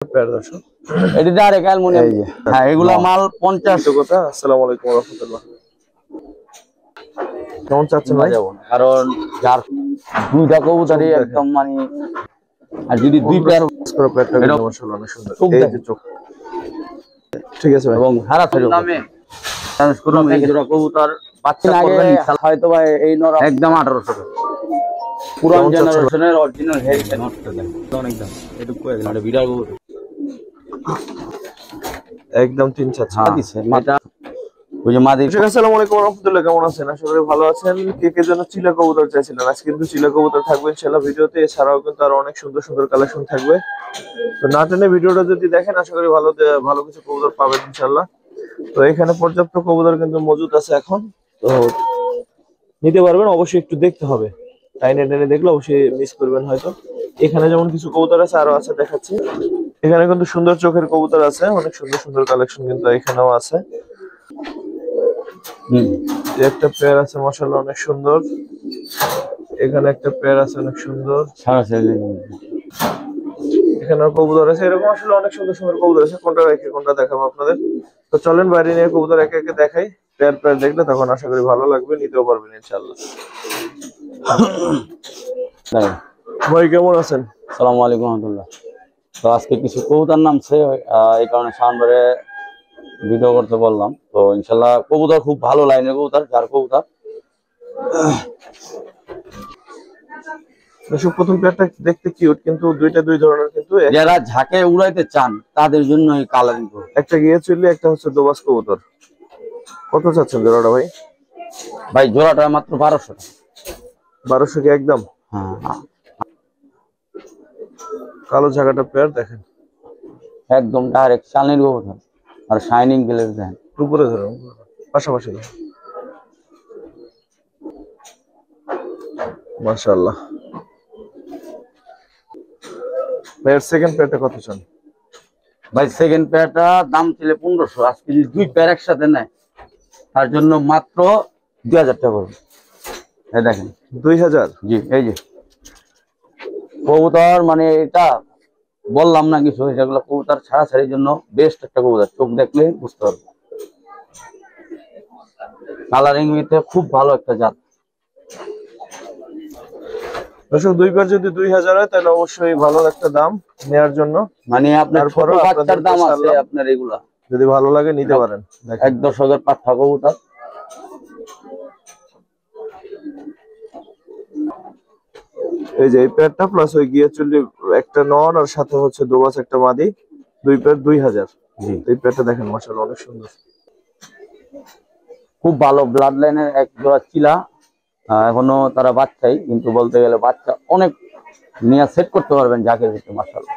দর্শক এটি direct aluminium. হ্যাঁ, এগুলা মাল 50 কথা। আসসালামু আলাইকুম ওয়া রাহমাতুল্লাহ। কেমন চাচ্ছেন ভাই? কারণ যার দুইটা কবুতরই একদম মানে, আর যদি দুই পেয়ার করে পেয়ারটা কিন্তু মাশাআল্লাহ অনেক সুন্দর। এই যে চোখ, ঠিক আছে ভাই। এবং হারা নামে চান্স করুন এই জোড়া কবুতর বাচ্চা করবেন ইনশাআল্লাহ। হয়তো ভাই এই নর একদম 1800 টাকা, পুরান জেনারেশনের অরিজিনাল হেরিটেজ নটটা দেন অনেক দাম। একটু কই গেল এটা বিড়াল কবুতর একদম 3-4 দিছে মাটা। ওই যে মাদি। আসসালামু আলাইকুম ওয়া রাহমাতুল্লাহ। কেমন আছেন? আশা করি ভালো আছেন। কে যেন চিলা কবুতর চাইছিলেন, আজকে কিন্তু চিলা কবুতর থাকবে ইনশাআল্লাহ ভিডিওতে। এছাড়াও কিন্তু আরো অনেক সুন্দর সুন্দর কালেকশন থাকবে। তো না টেনে ভিডিওটা যদি দেখেন আশা করি ভালো কিছু কবুতর পাবেন ইনশাআল্লাহ। তো এখানে পর্যাপ্ত কবুতর কিন্তু মজুদ আছে এখন, তো নিতে পারবেন। অবশ্যই একটু দেখতে হবে, টাইনে টেনে দেখলে অবশ্যই মিস করবেন হয়তো। এখানে যেমন কিছু কবুতর আছে, আরো আছে দেখাচ্ছি। এখানে কিন্তু সুন্দর চোখের কবুতর আছে, অনেক সুন্দর সুন্দর কালেকশন কিন্তু এখানেও আছে। একটা পেয়ার আছে মাশাআল্লাহ অনেক সুন্দর। এখানে একটা পেয়ার আছে অনেক সুন্দর। এখানে কবুতর আছে এরকম, আসলে অনেক সুন্দর সুন্দর কবুতর আছে। কোনটা রেখে কোনটা দেখাবো আপনাদের? তো চলেন বাইরে নিয়ে কবুতর একে একে দেখাই। পেয়ার দেখলে তখন আশা করি ভালো লাগবে, নিতেও পারবেন ইনশাআল্লাহ। ভাই কেমন আছেন? আসসালামু আলাইকুম ওয়া রাহমাতুল্লাহ। তো আজকে কিছু কবুতর নামছে, এই কারণে সামনে ভিডিও করতে বললাম। তো ইনশাআল্লাহ কবুতর খুব ভালো লাইনের কবুতর, যার কবুতর। প্রথম পেয়ারটা দেখতে কিউট, কিন্তু দুইটা দুই ধরনের। কিন্তু যারা ঝাঁকে উড়াইতে চান তাদের জন্য এই কালারিং। একটা গিয়ে চললে, একটা হচ্ছে দোবাস কবুতর। কত চাচ্ছেন জোড়াটা ভাই? ভাই জোড়াটা মাত্র 1200 টাকা। 1200 কি একদম? হ্যাঁ, কালো ঝাঁকাটা পেয়ার দেখেন, একদম ডাইরেক্ট চালনির কবুতর। আর শাইনিং গ্লেজ দেন, উপরে ধরুন, পাশাপাশি ধরুন। মাশাআল্লাহ। পেয়ার সেকেন্ড পেয়ারটা কত চান? ভাই সেকেন্ড পেয়ারটা দাম ছিল 1500। আজকে যদি দুই পেয়ার একসাথে নেয় তার জন্য মাত্র 2000 টাকা পড়বে। এই দেখেন 2000। জি, এই যে কবুতর, মানে এটা বললাম না কিছু, যেগুলো কবুতর ছাড়াছাড়ির জন্য বেস্ট একটা কবুতর। চোখ দেখলে বুঝতে পারবে, কালারিং মিতে খুব ভালো একটা জাত। দর্শক দুই পেয়ার যদি 2000 হয় তাহলে অবশ্যই ভালো একটা দাম নেয়ার জন্য। মানে আপনার ছোট বাচ্চার দাম আছে আপনার, এগুলা যদি ভালো লাগে নিতে পারেন। এক দর্শকের পাঠা কবুতর। এই যে এই পেয়ারটা প্লাস ওই গিয়ে চুল্লি একটা নর, আর সাথে হচ্ছে দোবাস একটা মাদি, দুই পেয়ার 2000। এই পেয়ারটা দেখেন মাশাআল্লাহ অনেক সুন্দর, খুব ভালো ব্লাড লাইনের এক জোড়া চিলা। এখনো তারা বাচ্চাই, কিন্তু বলতে গেলে বাচ্চা অনেক নিয়ে সেট করতে পারবেন যাকে ভিতরে। মাশাআল্লাহ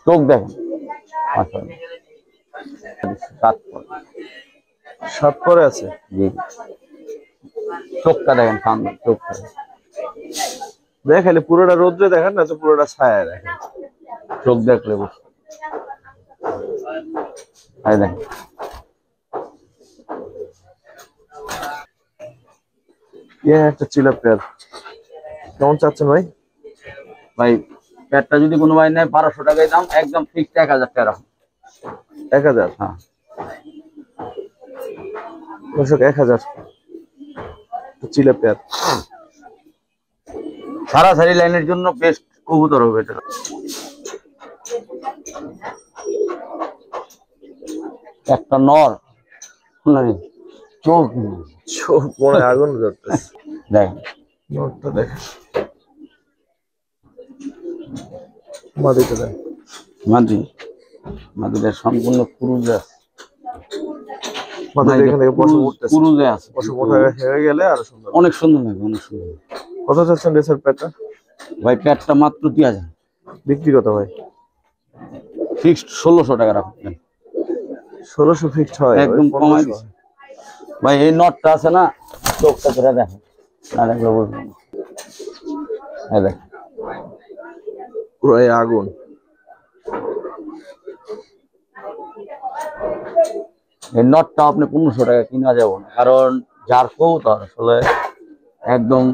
চোখ দেখেন, মাশাআল্লাহ 7 পরে আছে। জি, চোখটা দেখেন, সামনে চোখটা দেখেন, পুরোটা রোদ্রে দেখেন না তো পুরোটা ছায়া দেখেন। চোখ দেখলে বুঝতে। দেখেন একটা চিলা পেয়ার। কেমন চাচ্ছেন ভাই? ভাই পেয়ারটা যদি কোনো ভাই নেয় 1200 টাকায় দাম, একদম ফিক্সড 1000 টাকা। 1000? হ্যাঁ দর্শক 1000 চিলা পেয়ার। সারাসারি লাইনের জন্য বেস্ট কবুতর হবে এটা। একটা নর, চোখ মনে আগুন জ্বলতেছে। দেখেন নরটা দেখেন, মাদিটা দেখেন। মাদিটা সম্পূর্ণ কুরুজে আছে। মাদিটা এখান থেকে পশম উঠতেছে, কুরুজে আছে। পশম ওঠা হয়ে গেলে আরো সুন্দর, অনেক সুন্দর লাগে, অনেক সুন্দর। কত চাচ্ছেন রেসের পেয়ারটা? ভাই পেয়ারটা মাত্র 2000। বিক্রি কত ভাই? ফিক্সড 1600 টাকা রাখবেন। 1600 ফিক্সড হয়? একদম কমাই দিছে ভাই। এই নটটা আছে না, চোখটা ধরে দেখেন, না দেখলে বুঝবেন। এই দেখেন পুরো আগুন। এই নটটা আপনি 1500 টাকা কিনা যাবো না, কারণ যার কবুতর আসলে একদম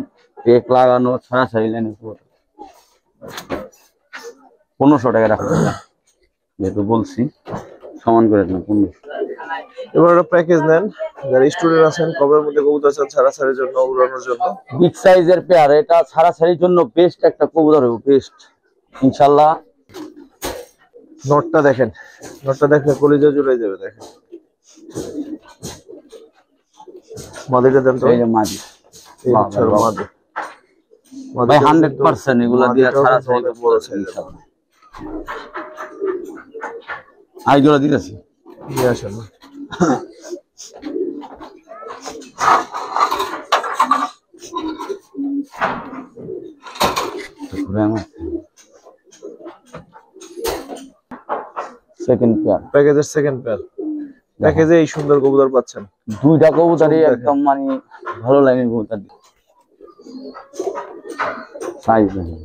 টেক লাগানো ছাড়াছাড়ি লাইনের কবুতর। 1500 টাকা রাখা যাবে, যেহেতু বলছি সমান করে দিলাম 1500। এবার একটা প্যাকেজ নেন, যারা স্টুডেন্ট আছেন কবের মধ্যে কবুতর চান ছাড়াছাড়ির জন্য, উড়ানোর জন্য। বিগ সাইজের পেয়ার, এটা ছাড়াছাড়ির জন্য বেস্ট একটা কবুতর হবে, বেস্ট ইনশাআল্লাহ। নটটা দেখেন, নটটা দেখলে কলিজা জুড়ে যাবে। দেখেন মাদিটা দেন তো। এই যে মাদি, এই হচ্ছে ওর মাদি। ভাই 100% এগুলা দিয়ে ছাড়াছাড়ি অনেক বড় সাইজ। ইনশাআল্লাহ। আইগুলা দিতেছি নিয়ে আসেন না। সেকেন্ড পেয়ার, প্যাকেজের সেকেন্ড পেয়ার। প্যাকেজে এই সুন্দর কবুতর পাচ্ছেন, দুইটা কবুতরই একদম মানে ভালো লাইনের কবুতর। সাইজ দেখেন,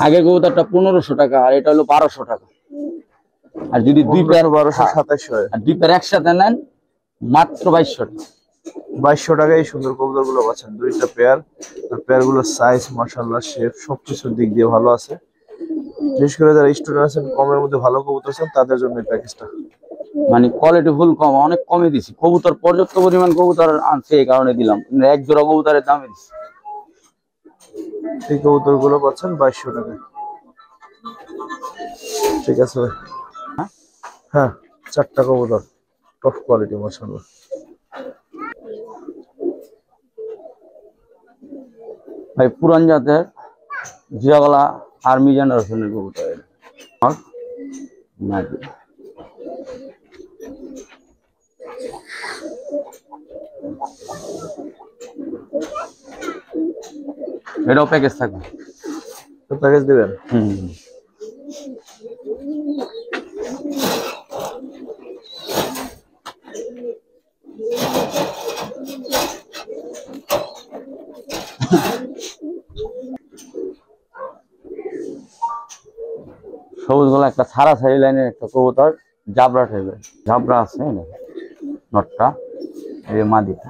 আগে কবুতরটা 1500 টাকা আর এটা হলো 1200 টাকা। আর যদি দুই পেয়ার 1200 2700, আর দুই পেয়ার একসাথে নেন মাত্র 2200 টাকা। 2200 টাকায় এই সুন্দর কবুতর গুলো পাচ্ছেন, দুইটা পেয়ার। আর পেয়ার গুলোর সাইজ মাশাআল্লাহ, শেপ সবকিছুর দিক দিয়ে ভালো আছে। বিশেষ করে যারা স্টুডেন্ট আছেন কমের মধ্যে ভালো কবুতর আছেন তাদের জন্য এই প্যাকেজটা। মানে কোয়ালিটি ফুল কম, অনেক কমে দিছি কবুতর, পর্যাপ্ত পরিমাণ কবুতর আনছে এই কারণে দিলাম, এক জোড়া কবুতরের দামে দিছি। এই কবুতর গুলো পাচ্ছেন 2200 টাকায়। ঠিক আছে ভাই। হ্যাঁ, 4টা কবুতর টপ কোয়ালিটি মাশাআল্লাহ। ভাই পুরান জাতের জিরাগলা আর্মি জেনারেশনের কবুতর। এটাও প্যাকেজ থাকবে, তো প্যাকেজ দিবেন। সবুজ গলা একটা ছাড়াছাড়ি লাইনের একটা কবুতর, জাবরা টাইপের, জাবরা আছে নটটা, এই যে মাদিটা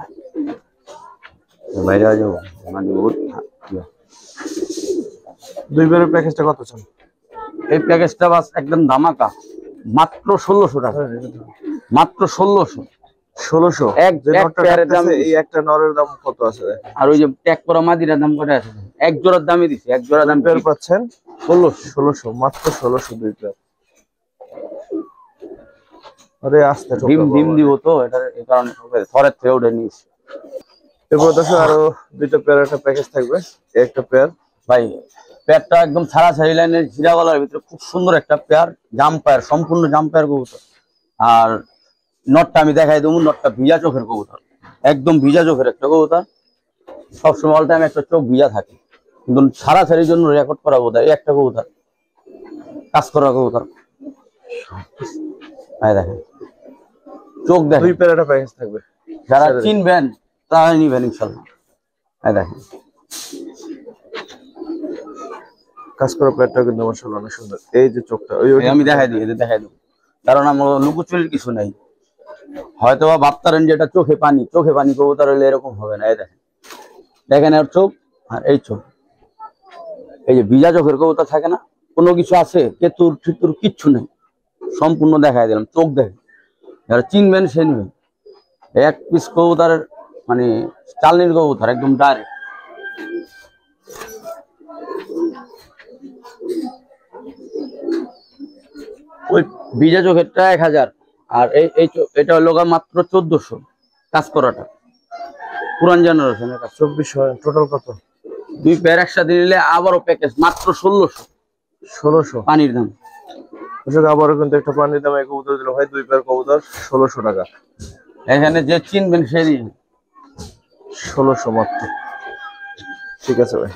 বাইরে যাবো মাদি বহুত। দুই পেয়ারের প্যাকেজটা কত চান? এই প্যাকেজটা বাস একদম ধামাকা, মাত্র 1600 টাকা, মাত্র 1600। 1600 এক পেয়ারের দাম। এই একটা নরের দাম কত আছে? আর ওই যে ট্যাগ করা মাদিটার দাম কত আছে? এক জোড়ার দামই দিছি, এক জোড়ার দাম পেয়ার পাচ্ছেন 1600, মাত্র 1600 দুই পেয়ার। আরে আস্তে ডিম দিব তো, এটা এই কারণে থরের থেকে উঠে নিয়েছি। এরপর দেখো আরো দুইটা পেয়ার একটা প্যাকেজ থাকবে, একটা পেয়ার। ভাই পেয়ারটা একদম ছাড়াছাড়ি লাইনের জিরাগলার ভিতরে খুব সুন্দর একটা পেয়ার, জাম্পায়ার, সম্পূর্ণ জাম্পায়ার কবুতর। আর নটটা আমি দেখাই দেবো, নটটা ভিজা চোখের কবুতর, একদম ভিজা চোখের একটা কবুতর। সবসময় অল টাইম একটা চোখ ভিজা থাকে, কিন্তু ছাড়াছাড়ির জন্য রেকর্ড করা কবুতর এই একটা কবুতর, কাজ করা কবুতর। দেখেন চোখ দেখেন। দুই পেয়ার একটা প্যাকেজ থাকবে, যারা চিনবেন তারা নিবেন ইনশাল্লাহ। দেখেন কাজ করা পেয়ারটা কিন্তু মাশাআল্লাহ অনেক সুন্দর। এই যে চোখটা আমি দেখাই দিই, দেখাই দেবো, কারণ আমার লুকোচুরির কিছু নাই। হয়তো বা ভাবতারেন যে এটা চোখে পানি কবুতর হলে এরকম হবে না। এই দেখেন, দেখেন এর চোখ আর এই চোখ, এই যে ভিজা চোখের কবুতর থাকে না, কোনো কিছু আছে কেতুর ঠিতুর কিচ্ছু নেই, সম্পূর্ণ দেখাই দিলাম। চোখ দেখেন, যারা চিনবেন সে নেবেন। এক পিস কবুতরের মানে চালনির কবুতর, একদম ডাইরেক্ট। ওই ভিজা চোখেরটা 1000, আর এটা হলো মাত্র 1400 কাজ করাটা, পুরান জেনারেশনের কাজ। 2400 টোটাল কত? দুই পেয়ার একসাথে নিলে আবারও প্যাকেজ মাত্র 1600 পানির দাম। আবারও কিন্তু একটা পানির দামে কবুতর দিল ভাই, দুই পেয়ার কবুতর 1600 টাকা। এখানে যে চিনবেন সে দিয়ে 1600 মাত্র। ঠিক আছে ভাই,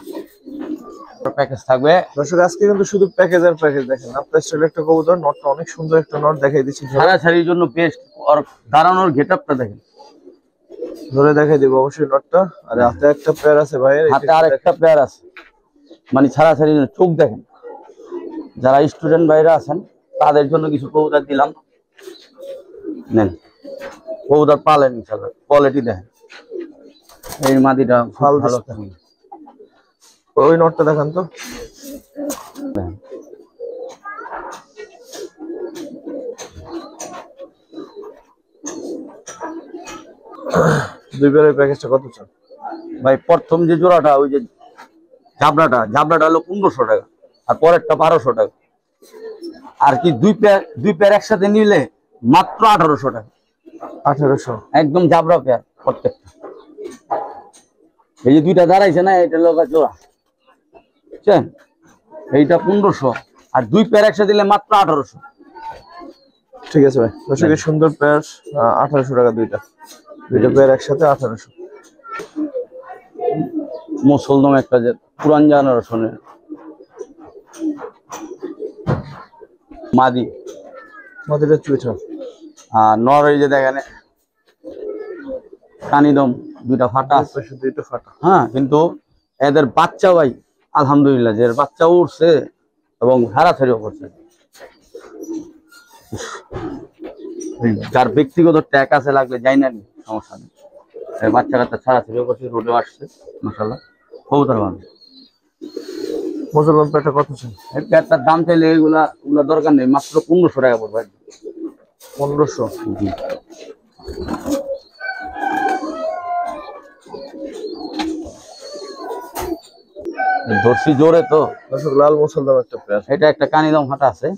প্যাকেজ থাকবে। দর্শক আজকে কিন্তু শুধু প্যাকেজ আর প্যাকেজ। দেখেন আপনার স্টাইল একটা কবুতর, নটটা অনেক সুন্দর একটা নট দেখাই দিচ্ছি, ছাড়াছাড়ির জন্য বেস্ট। আর দাঁড়ানোর গেটআপটা দেখেন, ধরে দেখাই দিব অবশ্যই নটটা। আর হাতে একটা পেয়ার আছে ভাই, হাতে আর একটা পেয়ার আছে, মানে ছাড়াছাড়ির জন্য চোখ দেখেন। যারা স্টুডেন্ট ভাইরা আছেন তাদের জন্য কিছু কবুতর দিলাম, নেন কবুতর পালেন ইনশাআল্লাহ। কোয়ালিটি দেখেন, এই মাদিটা ভালো। ওই নটটা দেখান তো, দুই পেয়ারের প্যাকেজটা কত চান ভাই? প্রথম যে জোড়াটা ওই যে জাবরাটা হলো 1500 টাকা, আর পরেরটা 1200 টাকা। আর কি দুই পেয়ার একসাথে নিলে মাত্র 1800 টাকা। 1800 একদম জাবরা পেয়ার প্রত্যেকটা। এই যে দুইটা দাঁড়াইছে না, এটা লোক জোড়া, বুঝছেন? এইটা 1500, আর দুই পেয়ার একসাথে দিলে মাত্র 1800। ঠিক আছে ভাই, দর্শক এই সুন্দর পেয়ার 1800 টাকা দুইটা পেয়ার একসাথে 1800। মুসলদম একটা যে পুরান জেনারেশনের মাদি মাদিটা চুইঠা, আর নর এই যে দেখেন কানিদম দুইটা ফাটা আছে। দুইটা ফাটা। হ্যাঁ, কিন্তু এদের বাচ্চা ভাই আলহামদুলিল্লাহ যে বাচ্চা উঠছে এবং হারাছাড়িও করছে। যার ব্যক্তিগত ট্যাগ আছে লাগলে যাই না, সমস্যা নেই। বাচ্চা কাচ্চা ছাড়াছাড়িও করছে, রোডেও আসছে মাশাআল্লাহ, কবুতর ভালো। মুসলমান পেয়ারটা কত চান? এই পেয়ারটার দাম চাইলে এগুলা দরকার নেই, মাত্র 1500 টাকা পড়বে। 1500। ধরছি জোরে তো। দর্শক লাল মুসলমান একটা পেয়ার, এটা একটা কানিদম হাঁটা আছে,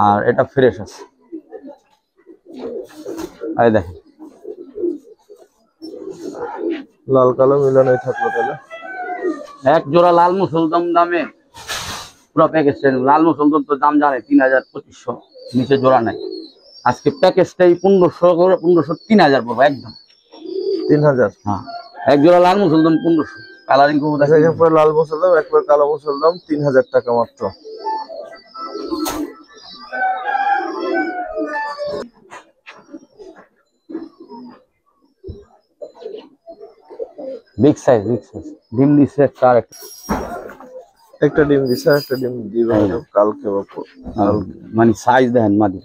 আর এটা ফ্রেশ আছে। এই দেখেন লাল কালো মিলানোই থাকলো তাহলে। এক জোড়া লাল মুসলদম দামে পুরো প্যাকেজ। লাল মুসলদম তো দাম জানে 3200, নিচে জোড়া নাই। আজকে প্যাকেজটাই 1500 করে, 1500 3000 পড়বে একদম 3000। হ্যাঁ, এক জোড়া লাল মুসলদম 1500। কালারিং কবুতর একবার লাল মুসলদম, একবার কালো মুসলদম, 3000 টাকা মাত্র। বিগ সাইজ ডিম দিচ্ছে একটা ডিম দিছে, একটা ডিম দিবে কালকে মানে সাইজ দেখেন মাদি।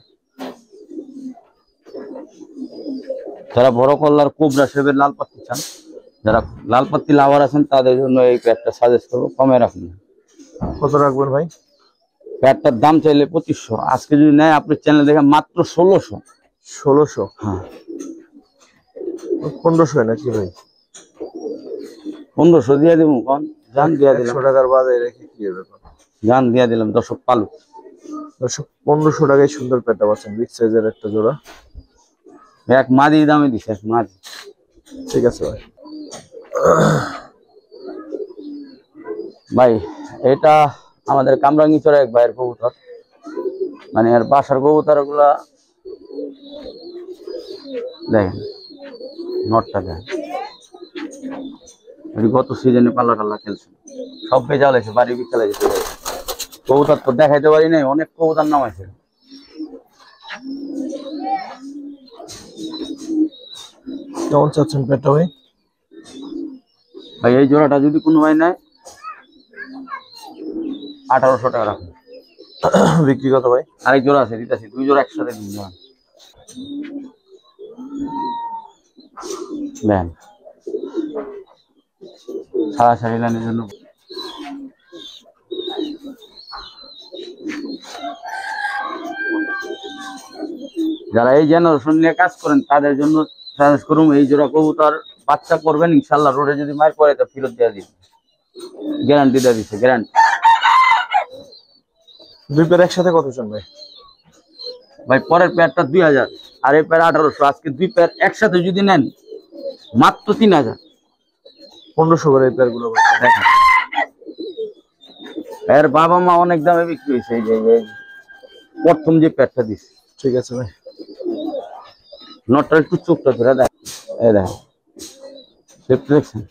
যারা বড় কল্লার কোবরা শেপের লাল পাত্তি চান, যারা লাল পাত্তি লাভার আছেন, তাদের জন্য এই প্যাডটা সাজেস্ট করবো, কমে রাখুন। কত রাখবেন ভাই? প্যাডটার দাম চাইলে 2500, আজকে যদি নেয় আপনার চ্যানেল দেখে মাত্র 1600। 1600? হ্যাঁ, 1500 নাকি ভাই? 1500 দিয়ে দেবো। কোন জান দিয়ে দিলাম, 100 টাকার বাজারে রেখে কি হবে? জান দিয়ে দিলাম, দর্শক পালু। দর্শক 1500 টাকায় সুন্দর পেয়ারটা পাচ্ছেন, বিগ সাইজের একটা জোড়া। এক মাদি দামে দিছে, এক মাদি। ঠিক আছে ভাই। ভাই এটা আমাদের কামরাঙ্গীচড়া এক ভাইয়ের কবুতর, মানে আর বাসার কবুতর গুলা দেখেন, নটটা দেখেন। গত সিজনে পাল্লা টাল্লা খেলছে, সব বেজা লাগছে, বাড়ি বিকালে যেতে কবুতর তো দেখাইতে পারি নাই, অনেক কবুতর নামাইছে। কেমন চাচ্ছেন পেয়ারটা ভাই? ভাই এই জোড়াটা যদি কোনো ভাই নেয় 1800 টাকা রাখুন। বিক্রি কত ভাই? আরেক জোড়া আছে দিতেছি, দুই জোড়া একসাথে দিন দেন সারাসারি লাইনের জন্য। যারা এই জেনারেশন নিয়ে কাজ করেন তাদের জন্য সাজেস্ট করুন এই জোড়া কবুতর। বাচ্চা করবেন ইনশাল্লাহ, রোডে যদি মার পরে তো ফেরত দেওয়া দিবে, গ্যারান্টি দেওয়া দিচ্ছে, গ্যারান্টি। দুই পেয়ার একসাথে কত চান ভাই? ভাই পরের পেয়ারটা 2000, আর এই পেয়ার 1800। আজকে দুই পেয়ার একসাথে যদি নেন মাত্র 3000। 1500 করে এই পেয়ার গুলো দেখেন, এর বাবা মা অনেক দামে বিক্রি হয়েছে। এই যে প্রথম যে পেয়ারটা দিচ্ছে। ঠিক আছে ভাই। নটটা একটু চোখটা ধরে দেখ, এই দেখেন দেখছেন,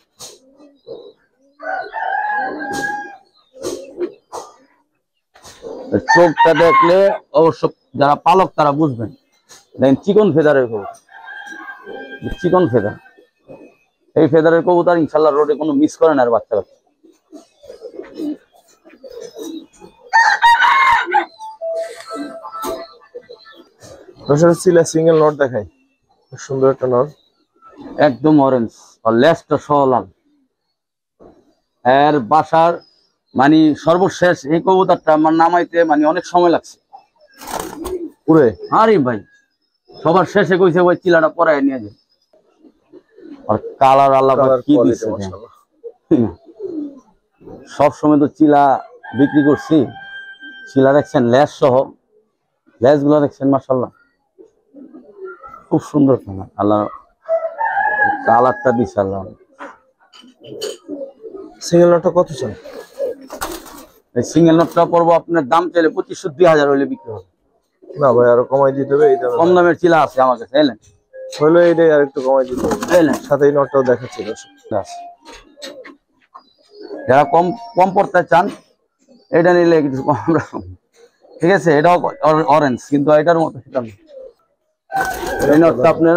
চোখটা দেখলে অবশ্য যারা পালক তারা বুঝবেন। দেখেন চিকন ফেদারের কবুতর, চিকন ফেদার। এই ফেদারের কবুতর ইনশাল্লাহ রোডে কোনো মিস করে না আর বাচ্চা কাচ্চা। সিঙ্গেল নট দেখাই, সুন্দর একটা নট, একদম অরেঞ্জ, আর লেজটা সহ লাল। এর বাসার মানে সর্বশেষ এই কবুতরটা আমার নামাইতে মানে অনেক সময় লাগছে পুরে। আরে ভাই সবার শেষে কইছে ওই চিলাটা পরায় নিয়ে যায়। আর কালার আল্লাহ কি দিচ্ছে সব সময় তো চিলা বিক্রি করছি, চিলা দেখছেন লেস সহ, লেস গুলা দেখছেন মাশাআল্লাহ খুব সুন্দর কালার, আল্লাহ কালারটা দিচ্ছে আল্লাহ। সিঙ্গেল নটটা কত চান? এই সিঙ্গেল নটটা পড়বো আপনার দাম চাইলে 2500-2000 হইলে বিক্রি হবে। না ভাই আরো কমাই দিতে হবে, এই দামে কম দামের চিলা আছে আমার কাছে, এলেন হলো এইটাই আর একটু কমাই দিতে হবে। এলেন সাথে এই নটটাও দেখাচ্ছি দর্শক। যারা কম কম পড়তে চান এটা নিলে কিছু কম রাখুন, ঠিক আছে। এটাও অরেঞ্জ কিন্তু এটার মতো সেটা না। এই নটটা আপনার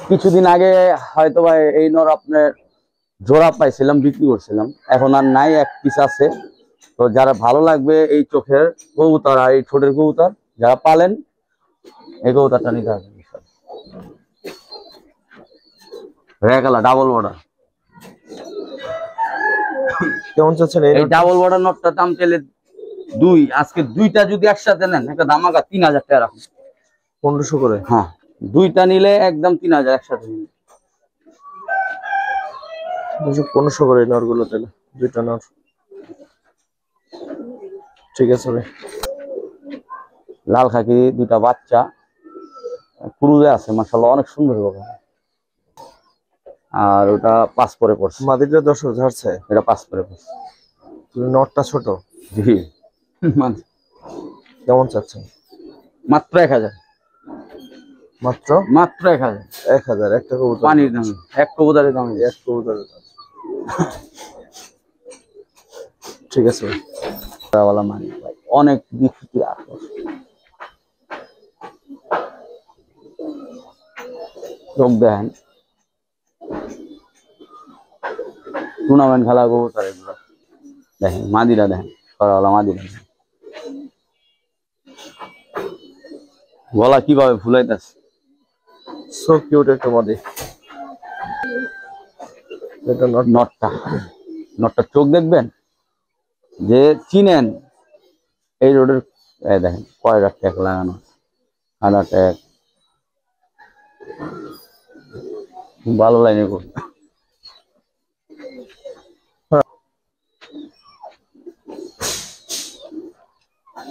কিছুদিন আগে হয়তো ভাই এই নর আপনার জোড়া পাইছিলাম, বিক্রি করছিলাম, এখন আর নাই, এক পিস আছে। তো যারা ভালো লাগবে এই চোখের কবুতর আর এই ঠোঁটের কবুতর যারা পালেন এই কবুতরটা নিতে হবে। রেকালা ডাবল বর্ডার, কেমন চাচ্ছেন এই ডাবল বর্ডার নটটার দাম চাইলে 2, আজকে দুইটা যদি একসাথে নেন একটা ধামাকা 3000 টাকা রাখুন। 1500 করে? হ্যাঁ, দুইটা নিলে একদম 3000 একসাথে নিলে 1500 করে নর গুলো, তাহলে দুইটা নর। ঠিক আছে ভাই। লাল খাকি দুইটা বাচ্চা ক্রুজে আছে মাশাআল্লাহ, অনেক সুন্দর হবে। আর ওটা 5 পরে পড়ছে, মাদিটা 10 ঝাড়ছে, এটা 5 পরে পড়ছে। নটটা ছোট। জি কেমন চাচ্ছেন? মাত্র 1000, মাত্র মাত্র 1000। 1000 একটা কবুতর, পানির দাম, এক কবুতরের দাম, এক কবুতরের দাম। ঠিক আছে ভাই। ওয়ালা মানে ভাই অনেক বিক্রি আছে। চোখ দেখেন, টুর্নামেন্ট খেলা কবুতর এগুলো দেখেন, মাদিরা দেখেন, সরাওয়ালা মাদিরা গলা কিভাবে ফুলাইতেছে, সো কিউট একটা মাদি। এটা নটটা, নটটা চোখ দেখবেন যে চিনেন এই রোডের, দেখেন কয়টা ট্যাগ লাগানো, আধা ট্যাগ, ভালো লাইনে করবে।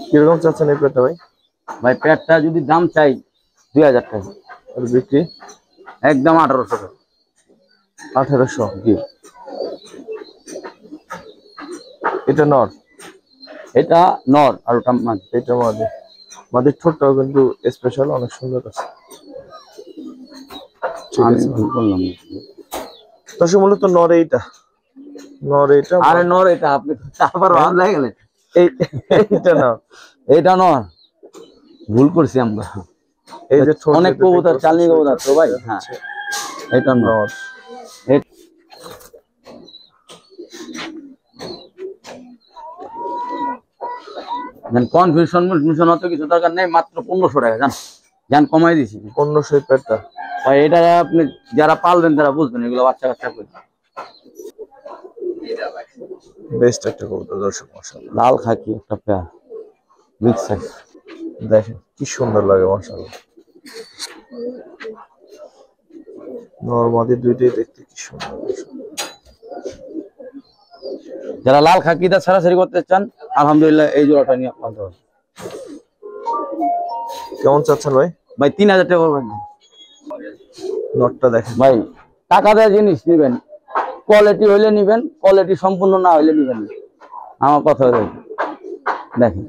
কিরকম চাচ্ছেন এই পেটটা ভাই? ভাই পেটটা যদি দাম চাই 2000 টাকা, আর বিক্রি একদম 1800 টাকা। 1800? জি। এটা নর? এটা নর আর ওটা মাদি। এটা মাদি। মাদির ঠোঁটটাও কিন্তু স্পেশাল, অনেক সুন্দর আছে। আমি ভুল করলাম, দর্শক মূলত নর এইটা, নর এইটা। আরে নর এটা, আপনি আবার লাগে গেলেন। এইটা না, এটা নর, ভুল করছি আমরা। এই যে অনেক কবুতর চালনি কবুতর তো ভাই। হ্যাঁ এটা নর। কনফিউশন অত কিছু দরকার নেই, মাত্র 1500 টাকা জান, জান কমাই দিছি 1500 পেটটা। ভাই এটা আপনি যারা পালবেন তারা বুঝবেন, এগুলো বাচ্চা কাচ্চা করে। বেস্ট একটা কবুতর দর্শক, মাশাআল্লাহ। লাল খাকি একটা পেয়ার, বিগ সাইজ, দেখেন কি সুন্দর লাগে মাশাআল্লাহ। নরমাদি দুইটাই দেখতে কি সুন্দর। যারা লাল খাকিটা ছাড়াছাড়ি করতে চান আলহামদুলিল্লাহ এই জোড়াটা নিয়ে পালতে হবে। কেমন চাচ্ছেন ভাই? ভাই 3000 টাকা করবেন। নটটা দেখেন ভাই, টাকা দেওয়া জিনিস নিবেন, কোয়ালিটি হইলে নিবেন, কোয়ালিটি সম্পূর্ণ না হইলে নিবেন না, আমার কথা দেখেন।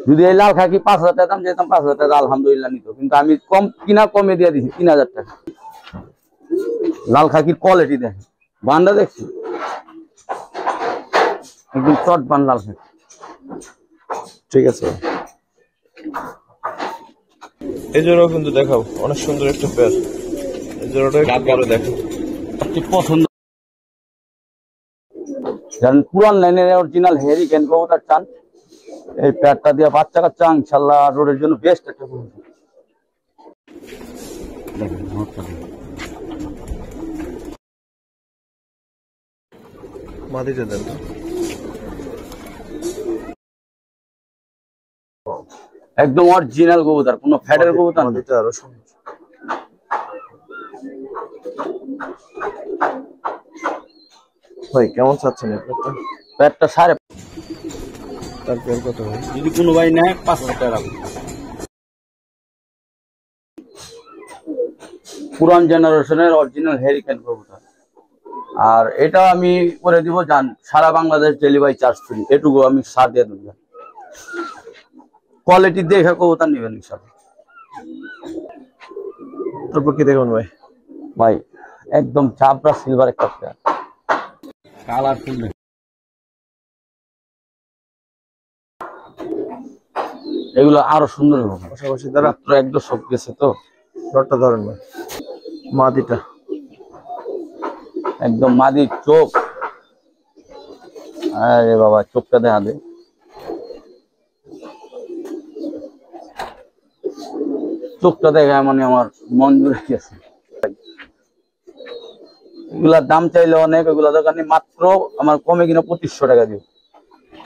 যদি এই লাল খাকি 5000 টাকা দাম যেতাম 5000 টাকা আলহামদুলিল্লাহ নিত, কিন্তু আমি কম কিনা কমে দিয়ে দিছি 3000 টাকা। লাল খাকির কোয়ালিটি দেখেন, বান্ডা দেখছি একদম চট বান লাল খাকি। ঠিক আছে, এই জোড়াও কিন্তু দেখাও, অনেক সুন্দর একটা পেয়ার। এই জোড়াটা একটু দেখো, পছন্দ। পুরান লাইনের অরিজিনাল হেরি ক্যান কবুতর চান, এই প্যাডটা দিয়ে বাচ্চা কাচ্চা ইনশাআল্লাহ রোডের জন্য বেস্ট একটা কবুতর। মাদিটা দেন তো। একদম অরিজিনাল কবুতর, কোনো ফ্যাটের কবুতর না। মাদিটা আরো সুন্দর। ভাই কেমন চাচ্ছেন এটা? পেটটা 5.5। তারপর কত ভাই? যদি কোনো ভাই নেয় 500 টাকা। পুরান জেনারেশনের অরিজিনাল হেরিকেন কবুতর। আর এটা আমি করে দিব জান, সারা বাংলাদেশ ডেলিভারি চার্জ ফ্রি, এটুকু আমি সার দিয়ে দেব। কোয়ালিটি দেখে কবুতর নেবেন ইনশাআল্লাহ। তারপর কি দেখুন ভাই? ভাই একদম চাপড়া সিলভার একটা পেয়ার, কালারফুল। এগুলো আরো সুন্দর হবে। পাশাপাশি দ্বারা একদম সব গেছে তো। নটটা ধরেন ভাই। মাদিটা একদম মাদি চোখ। আরে বাবা চোখটা দেখা দে। চোখটা দেখে মানে আমার মন জুড়ে গেছে। এগুলার দাম চাইলে অনেক, এগুলা দোকানে মাত্র আমার কমে কিনা 2500 টাকা দিব।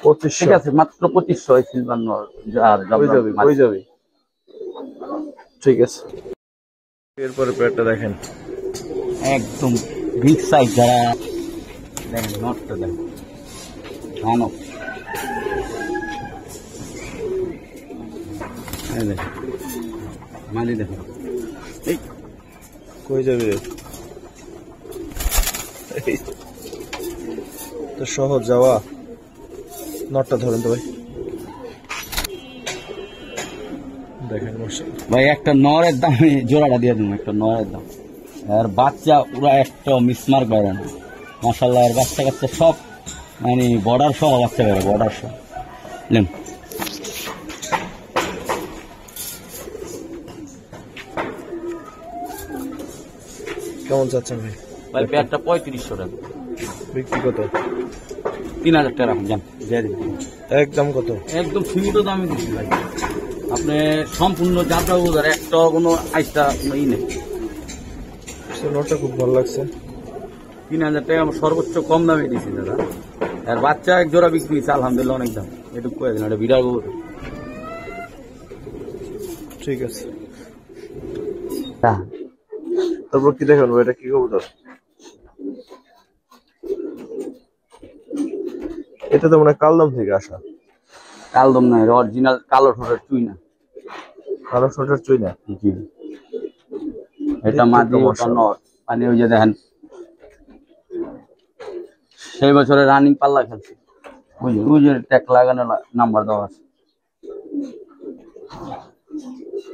2500? ঠিক আছে, মাত্র 2500 সিলভার নর। আর হয়ে যাবে। ঠিক আছে। এরপরে পেয়ারটা দেখেন, একদম বিগ সাইজ। যারা দেখেন নটটা দেখেন, জানো এই দেখেন মালি দেখেন। এই কই যাবে? তো সহজ যাওয়া। নটটা ধরেন তো ভাই। দেখেন ভাই একটা নরের দামে জোড়াটা দিয়ে দিন, একটা নরের দাম। আর বাচ্চা পুরা একটা মিসমার্ক বাইরে না, মাশাআল্লাহ। এর বাচ্চা কাচ্চা সব মানে বর্ডার সহ বাচ্চা বেরো, বর্ডার সহ। নেন কেমন চাচ্ছেন ভাই? ভাই পেয়ারটা 3500 টাকা। বিক্রি কত? 3000 টাকা রাখুন, যান দিয়ে দিন। একদম কত? একদম সীমিত দামে দিচ্ছি ভাই। আপনি সম্পূর্ণ যাত্রা বোঝার একটা কোনো আইসটা কোনো ই নেই। নটটা খুব ভালো লাগছে। 3000 টাকা আমার সর্বোচ্চ কম দামে দিচ্ছি দাদা। আর বাচ্চা এক জোড়া বিক্রি হয়েছে আলহামদুলিল্লাহ, অনেক দাম। এটুকু করে দিন, এটা বিড়াল কবুতর। ঠিক আছে। তারপর কি দেখেন ভাই? এটা কি কবুতর? এটা তো মনে হয় কালদম থেকে আসা। কালদম না, অরিজিনাল কালো ঠোঁটের চুইনা। কালো ঠোঁটের চুইনা? জি। এটা মাদি, ওটা নর। মানে ওই যে দেখেন সেই বছরে রানিং পাল্লা খেলছে, ওই যে ট্যাগ লাগানো নাম্বার দেওয়া আছে।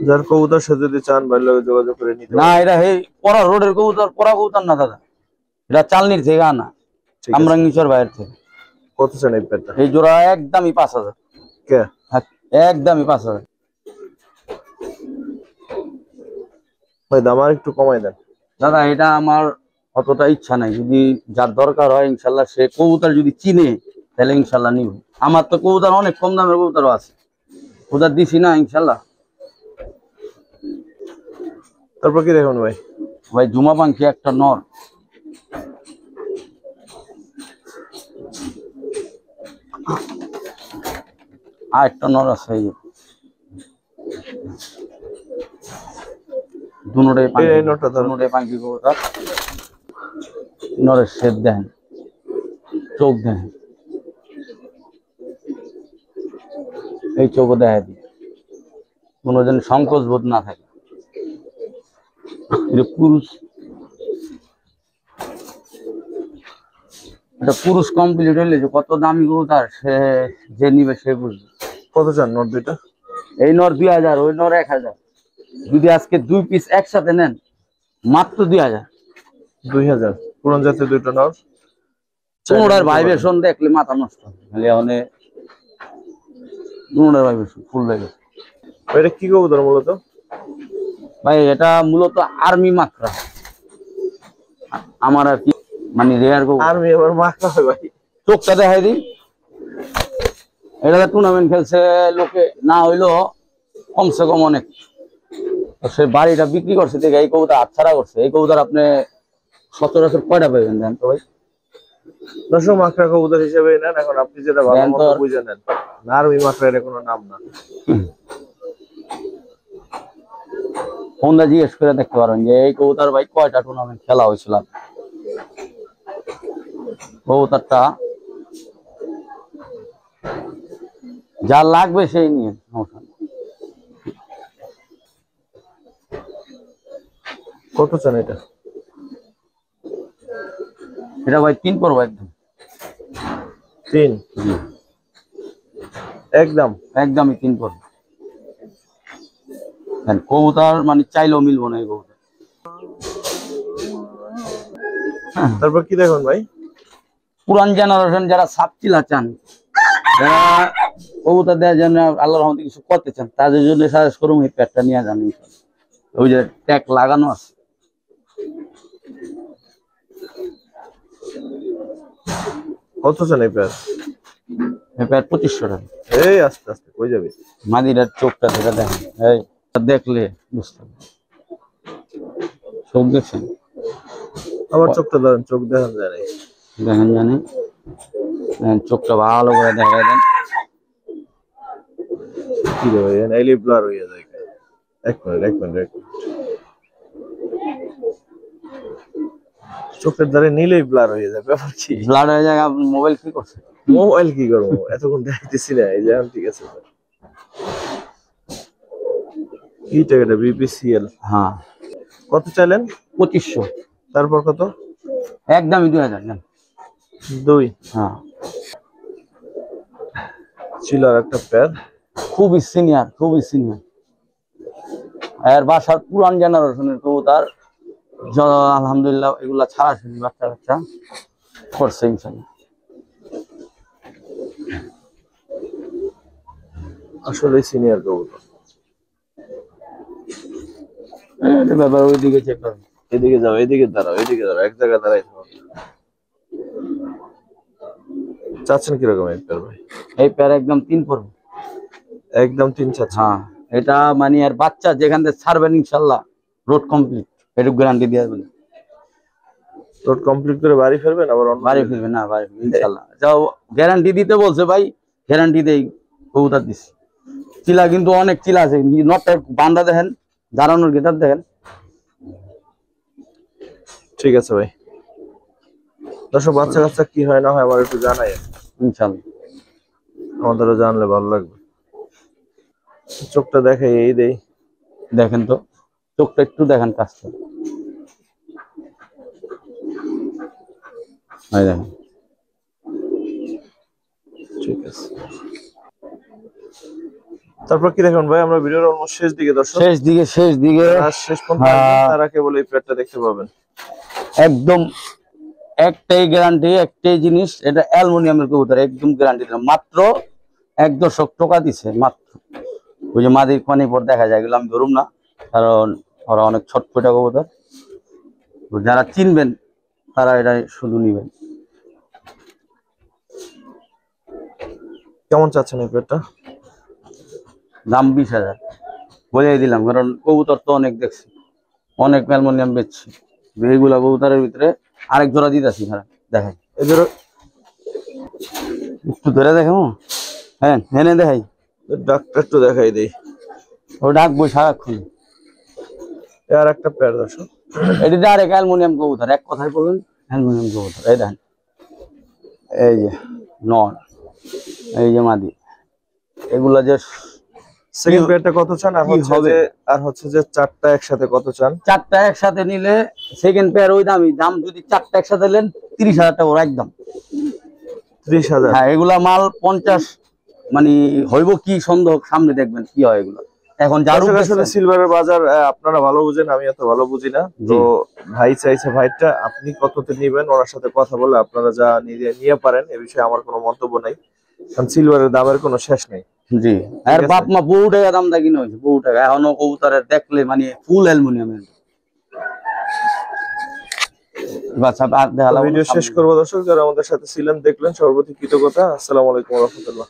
যার কবুতর সে যদি চান ভাই যোগাযোগ করে নিতে। না এটা এই পরা রোডের কবুতর, পরা কবুতর না দাদা, এটা চালনির থেকে আনা, আমরাঙ্গিচর বাইরের থেকে। কত চান এই পেয়ারটা? এই জোড়া একদমই 5000। কে? একদমই 5000 ভাই। দাম আর একটু কমাই দেন দাদা। এটা আমার অতটা ইচ্ছা নাই, যদি যার দরকার হয় ইনশাল্লাহ সে কবুতর যদি চিনে তাহলে ইনশাল্লাহ নিব। আমার তো কবুতর অনেক কম দামের কবুতরও আছে, ওদের দিছি না ইনশাল্লাহ। তারপর কি দেখুন ভাই? ভাই জুমা পাখি একটা নর, আর একটা নর আছে। এই দুনোটাই পাখি কবুতর। নরের শেপ দেখেন, চোখ দেখেন, এই চোখও দেখা দিই, কোনো যেন সংকোচ বোধ না থাকে। পুরুষ, এটা পুরুষ কমপ্লিট হইলে যে কত দামি কবুতর সে যে নিবে সে বুঝবে। কত চান নর দুইটা? এই নর 2000, ওই নর 1000। যদি আজকে 2 পিস একসাথে নেন মাত্র 2000। 2000 পুরান জাতের দুইটা নর। দুনোটার ভাইব্রেশন দেখলে মাথা নষ্ট। মানে দুনোটার ভাইব্রেশন ফুল ভাইব্রেশন। এটা কি কবুতর মূলত ভাই? এটা মূলত আর্মি মাকড়া আমার আর কি, মানে রেয়ার কবুতর। আর্মি আবার মাকড়া হয় ভাই? চোখটা দেখাই দিই। এটা টুর্নামেন্ট খেলছে লোকে, না হইলো কমসে কম অনেক। সে বাড়িটা বিক্রি করছে দেখে এই কবুতর হাতছাড়া করছে। এই কবুতর আপনি সচরাচর কয়টা পাইবেন দেন তো ভাই? দর্শক মাকড়া কবুতর হিসেবে নেন, এখন আপনি যেটা ভালো মতো বুঝে নেন। নারমি মাকড়া এর কোনো নাম না। ফোনটা জিজ্ঞেস করে দেখতে পারেন যে এই কবুতর ভাই কয়টা টুর্নামেন্ট খেলা হয়েছিল। কবুতরটা যা লাগবে সেই নিয়ে কত চান এটা? এটা ভাই 3 পড়বো একদম। 3 একদম একদমই 3 পড়বো। কবুতর মানে চাইলেও মিলবো না এই কবুতর। তারপর কি দেখুন ভাই? পুরান জেনারেশন যারা সাপচিলা চান, যারা কবুতর দেওয়ার জন্য আল্লাহর রহমতে কিছু করতে চান, তাদের জন্য সাজেস্ট করুন এই প্যাডটা নিয়ে যান। ওই যে ট্যাগ লাগানো আছে। কত চান এই প্যাড? এই প্যাড 2500 টাকা। এই আস্তে আস্তে কই যাবে? মাদিটার চোখটা যেটা দেখেন, এই দেখলে বুঝতে হবে। চোখ দেখছেন? আবার চোখটা ধরেন, চোখ দেখেন জানি। দেখেন জানি, চোখটা ভালো করে দেখা দেন। কি রে ভাই, এলি ব্লার হয়ে যায়। এক মিনিট। চোখের ধারে নিলেই ব্লার হয়ে যায়, ব্যাপার কি? ব্লার হয়ে যায়। মোবাইল কি করছে? মোবাইল কি করবো, এতক্ষণ দেখাইতেছি না। এই যে ঠিক আছে। কি টাকাটা? বিপিসিএল। হ্যাঁ। কত চাইলেন? 2500। তারপর কত? একদমই 2000 জান। 2। হ্যাঁ। ছিল আর একটা প্যাড, খুবই সিনিয়র। এর বাসার পুরান জেনারেশনের কবুতর, আলহামদুলিল্লাহ এগুলা ছাড়া শুনি বাচ্চা করছে ইনশাল্লাহ। আসলে সিনিয়র কবুতর। ব্যাপার ওইদিকে চেক করুন। এদিকে যাও, এদিকে দাঁড়াও, এক জায়গায় দাঁড়াই থাকো। চাচ্ছেন কিরকম এই প্যাড ভাই? এই প্যাড একদম 3 পড়বে। একদম 3 চাচ্ছেন? হ্যাঁ। এটা মানে আর বাচ্চা যেখান থেকে ছাড়বেন ইনশাল্লাহ রোড কমপ্লিট, এটুকু গ্যারান্টি দিয়ে দেবেন। রোড কমপ্লিট করে বাড়ি ফিরবেন? আবার বাড়ি ফিরবেন না? বাড়ি ফিরবেন ইনশাল্লাহ। যাও গ্যারান্টি দিতে বলছে ভাই, গ্যারান্টি দেই কবুতর দিছি। চিলা কিন্তু অনেক চিলা আছে। নটটা বান্দা দেখেন, দাঁড়ানোর গেটার দেখেন। ঠিক আছে ভাই। দর্শক বাচ্চা কাচ্চা কি হয় না হয় আমার একটু জানাই ইনশাল্লাহ। আমাদেরও জানলে ভালো লাগবে। চোখটা দেখাই এই দেই, দেখেন তো চোখটা একটু দেখেন কাজটা। দেখেন। ঠিক আছে। তারপর কি দেখুন ভাই? আমরা ভিডিওর অলমোস্ট শেষ দিকে। দর্শক শেষ দিকে শেষ পর্যন্ত তারা কেবল এই প্যাডটা দেখতে পাবেন। একদম একটাই গ্যারান্টি, একটাই জিনিস, এটা অ্যালুমিনিয়ামের কবুতর। একদম গ্যারান্টি দিলাম। মাত্র 1-2 টাকা দিছে মাত্র। ওই যে মাদির পানি পর দেখা যায়, এগুলো আমি ধরুম না, কারণ ওরা অনেক ছটফটা কবুতর। যারা চিনবেন তারা এটা শুধু নিবেন। কেমন চাচ্ছেন এই প্যাডটা? দাম 20,000 বলে দিলাম, কারণ কবুতর তো অনেক দেখছি, অনেক অ্যালুমিনিয়াম বেচছি। এইগুলা কবুতরের ভিতরে আরেক জোড়া দিতেছি। দেখাই একটু ধরে দেখো। হ্যাঁ হেনে দেখাই, ডাকটা একটু দেখাই দেই। ও ডাকবো সারাক্ষণ। আর একটা প্যাড দর্শক, এটা আরেক অ্যালুমিনিয়াম কবুতর। এক কথায় বলবেন অ্যালুমিনিয়াম কবুতর। এই দেখেন, এই যে নর, এই যে মাদি, এগুলা যে সেকেন্ড প্যাডটা কত চান? আর হচ্ছে যে চারটা একসাথে কত চান? চারটা একসাথে নিলে সেকেন্ড পেয়ার ওই দামই। দাম যদি চারটা একসাথে নেন 30,000 টাকা ওর একদম। 30,000? হ্যাঁ, এগুলা মাল 50 মানে হইব কি সন্দেহ, সামনে দেখবেন কি হয় এগুলো। এখন যার আসলে সিলভারের বাজার আপনারা ভালো বুঝেন, আমি এত ভালো বুঝি না। তো ভাই চাইছে ভাইটা আপনি কততে নিবেন ওনার সাথে কথা বলে আপনারা যা নিয়ে পারেন, এ বিষয়ে আমার কোনো মন্তব্য নাই, কারণ সিলভারের দামের কোনো শেষ নেই। জি, আর বাপ মা বহু টাকা দাম দা কিনে হয়েছে, বহু টাকা। এখনো কবুতরের দেখলে মানে ফুল অ্যালুমিনিয়ামের। ভিডিও শেষ করবো দর্শক, যারা আমাদের সাথে ছিলেন দেখলেন, সর্বপ্রতি কৃতজ্ঞতা। আসসালামু আলাইকুম ওয়া রাহমাতুল্লাহ।